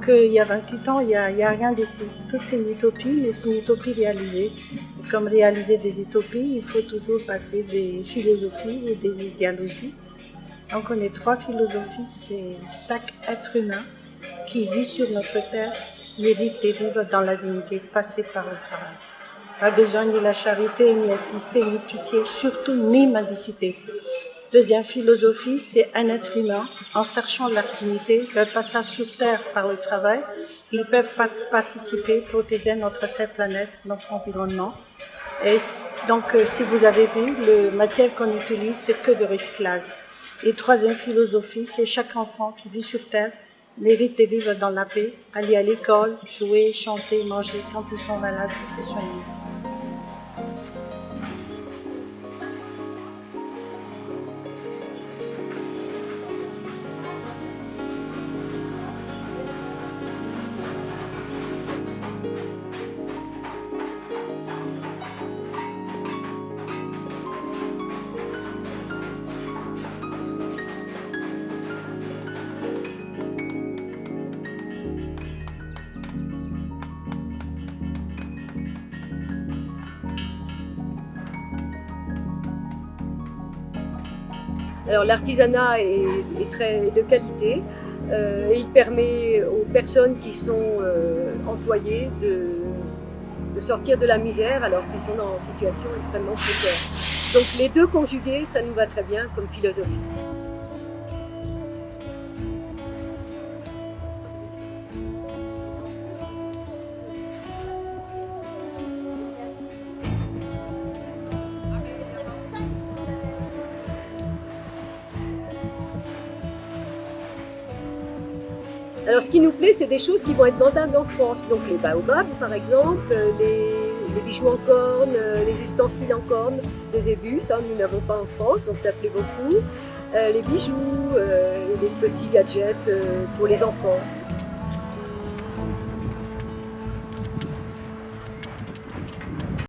qu'il y a 28 ans, il n'y a rien d'ici. Tout c'est une utopie, mais c'est une utopie réalisée. Et comme réaliser des utopies, il faut toujours passer des philosophies ou des idéologies. Donc on est trois philosophies, c'est chaque être humain qui vit sur notre terre mérite de vivre dans la dignité, passer par le travail. Pas besoin ni la charité, ni assister, ni pitié, surtout ni mendicité. Deuxième philosophie, c'est un être humain, en cherchant la dignité, leur passage sur terre par le travail, ils peuvent participer, protéger notre seule planète, notre environnement. Et donc, si vous avez vu, la matière qu'on utilise, c'est que de recyclage. Et troisième philosophie, c'est chaque enfant qui vit sur terre mérite de vivre dans la paix, aller à l'école, jouer, chanter, manger quand ils sont malades, c'est soigner. Alors l'artisanat est très de qualité et il permet aux personnes qui sont employées de sortir de la misère alors qu'ils sont dans une situation extrêmement précaire. Donc les deux conjugués, ça nous va très bien comme philosophie. Alors ce qui nous plaît, c'est des choses qui vont être vendables en France. Donc les baobabs par exemple, les bijoux en corne, les ustensiles en corne de zébus, ça nous n'avons pas en France, donc ça plaît beaucoup. Les bijoux, les petits gadgets pour les enfants.